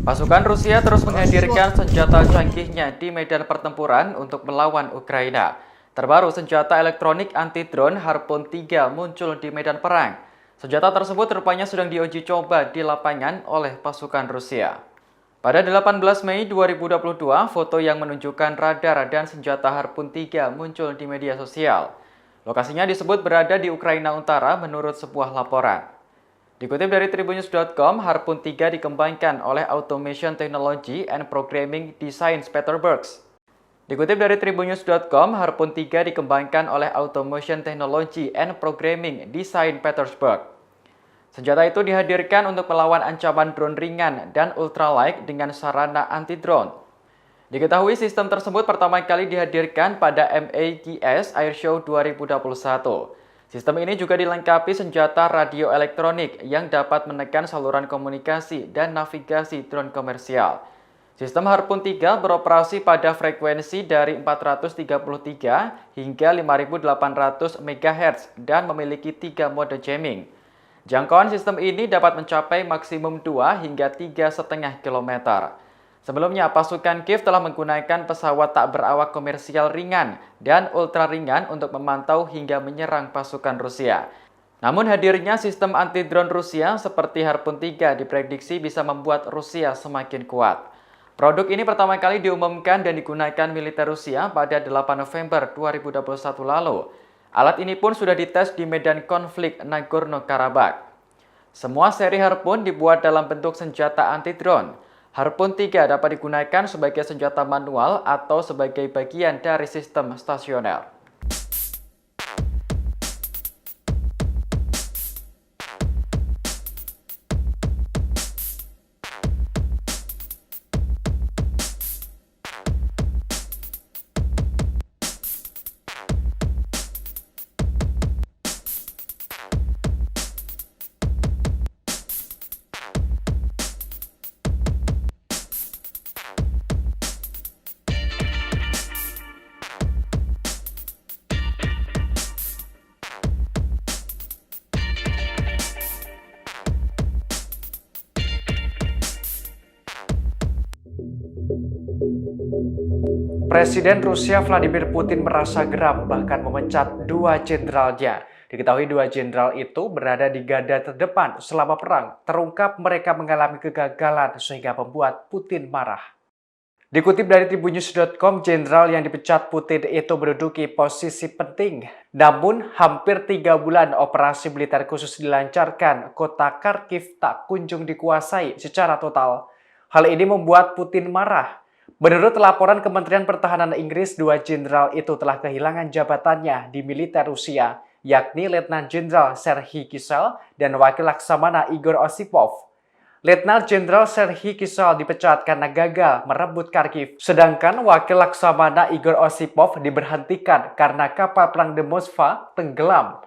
Pasukan Rusia terus menghadirkan senjata canggihnya di medan pertempuran untuk melawan Ukraina. Terbaru, senjata elektronik anti-drone Harpoon 3 muncul di medan perang. Senjata tersebut rupanya sedang diuji coba di lapangan oleh pasukan Rusia. Pada 18 Mei 2022, foto yang menunjukkan radar dan senjata Harpoon 3 muncul di media sosial. Lokasinya disebut berada di Ukraina Utara menurut sebuah laporan. Dikutip dari tribunnews.com, Harpoon 3 dikembangkan oleh Automation Technology and Programming Design Petersburg. Dikutip dari tribunnews.com, Harpoon 3 dikembangkan oleh Automation Technology and Programming Design Petersburg. Senjata itu dihadirkan untuk melawan ancaman drone ringan dan ultralight dengan sarana anti-drone. Diketahui sistem tersebut pertama kali dihadirkan pada MADS Airshow 2021. Sistem ini juga dilengkapi senjata radio elektronik yang dapat menekan saluran komunikasi dan navigasi drone komersial. Sistem Harpoon 3 beroperasi pada frekuensi dari 433 hingga 5800 MHz dan memiliki 3 mode jamming. Jangkauan sistem ini dapat mencapai maksimum 2 hingga 3,5 km. Sebelumnya, pasukan Kiev telah menggunakan pesawat tak berawak komersial ringan dan ultra ringan untuk memantau hingga menyerang pasukan Rusia. Namun hadirnya sistem anti-drone Rusia seperti Harpoon 3 diprediksi bisa membuat Rusia semakin kuat. Produk ini pertama kali diumumkan dan digunakan militer Rusia pada 8 November 2021 lalu. Alat ini pun sudah dites di medan konflik Nagorno-Karabakh. Semua seri Harpoon dibuat dalam bentuk senjata anti-drone. Harpoon 3 dapat digunakan sebagai senjata manual atau sebagai bagian dari sistem stasioner. Presiden Rusia Vladimir Putin merasa geram bahkan memecat 2 jenderalnya. Diketahui 2 jenderal itu berada di garda terdepan selama perang. Terungkap mereka mengalami kegagalan sehingga membuat Putin marah. Dikutip dari tribunnews.com, jenderal yang dipecat Putin itu menduduki posisi penting. Namun, hampir 3 bulan operasi militer khusus dilancarkan, kota Kharkiv tak kunjung dikuasai secara total. Hal ini membuat Putin marah. Menurut laporan Kementerian Pertahanan Inggris, 2 jenderal itu telah kehilangan jabatannya di militer Rusia, yakni Letnan Jenderal Serhiy Kissel dan Wakil Laksamana Igor Osipov. Letnan Jenderal Serhiy Kissel dipecat karena gagal merebut Kharkiv, sedangkan Wakil Laksamana Igor Osipov diberhentikan karena kapal perang The Moskva tenggelam.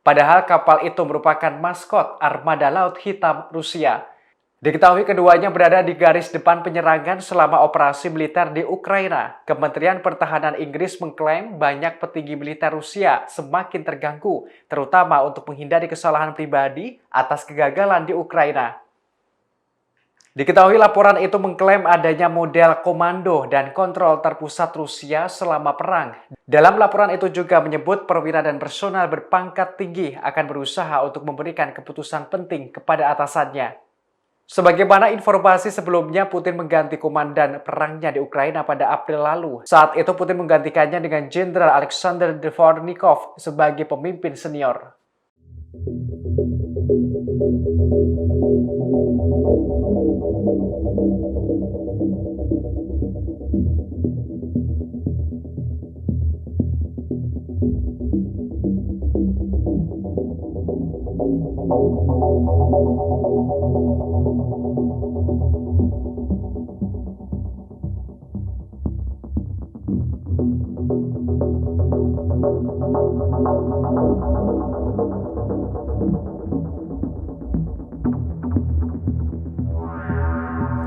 Padahal kapal itu merupakan maskot Armada Laut Hitam Rusia. Diketahui keduanya berada di garis depan penyerangan selama operasi militer di Ukraina. Kementerian Pertahanan Inggris mengklaim banyak petinggi militer Rusia semakin terganggu, terutama untuk menghindari kesalahan pribadi atas kegagalan di Ukraina. Diketahui laporan itu mengklaim adanya model komando dan kontrol terpusat Rusia selama perang. Dalam laporan itu juga menyebut perwira dan personal berpangkat tinggi akan berusaha untuk memberikan keputusan penting kepada atasannya. Sebagaimana informasi sebelumnya, Putin mengganti komandan perangnya di Ukraina pada April lalu. Saat itu Putin menggantikannya dengan Jenderal Alexander Dvornikov sebagai pemimpin senior.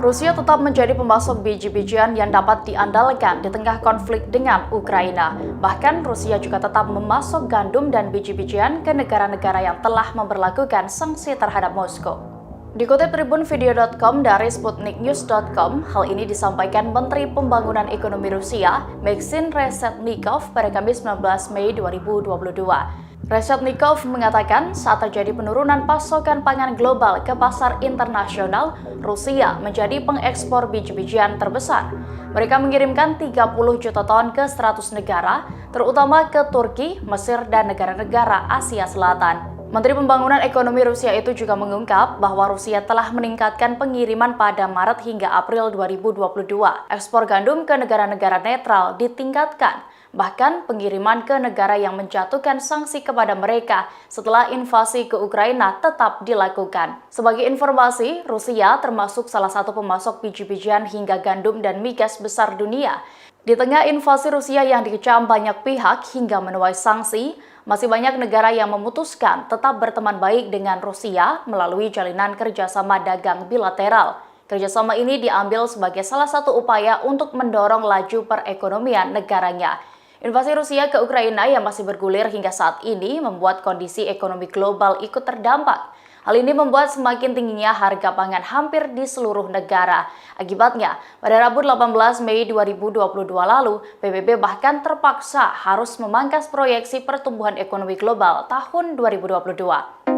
Rusia tetap menjadi pemasok biji-bijian yang dapat diandalkan di tengah konflik dengan Ukraina. Bahkan Rusia juga tetap memasok gandum dan biji-bijian ke negara-negara yang telah memberlakukan sanksi terhadap Moskow. Dikutip tribunvideo.com dari sputniknews.com, hal ini disampaikan Menteri Pembangunan Ekonomi Rusia, Maxim Reshetnikov pada Kamis 19 Mei 2022. Reshetnikov mengatakan saat terjadi penurunan pasokan pangan global ke pasar internasional, Rusia menjadi pengekspor biji-bijian terbesar. Mereka mengirimkan 30 juta ton ke 100 negara, terutama ke Turki, Mesir, dan negara-negara Asia Selatan. Menteri Pembangunan Ekonomi Rusia itu juga mengungkap bahwa Rusia telah meningkatkan pengiriman pada Maret hingga April 2022. Ekspor gandum ke negara-negara netral ditingkatkan, bahkan pengiriman ke negara yang menjatuhkan sanksi kepada mereka setelah invasi ke Ukraina tetap dilakukan. Sebagai informasi, Rusia termasuk salah satu pemasok biji-bijian hingga gandum dan migas besar dunia. Di tengah invasi Rusia yang dikecam banyak pihak hingga menuai sanksi, masih banyak negara yang memutuskan tetap berteman baik dengan Rusia melalui jalinan kerjasama dagang bilateral. Kerjasama ini diambil sebagai salah satu upaya untuk mendorong laju perekonomian negaranya. Invasi Rusia ke Ukraina yang masih bergulir hingga saat ini membuat kondisi ekonomi global ikut terdampak. Hal ini membuat semakin tingginya harga pangan hampir di seluruh negara. Akibatnya, pada Rabu 18 Mei 2022 lalu, PBB bahkan terpaksa harus memangkas proyeksi pertumbuhan ekonomi global tahun 2022.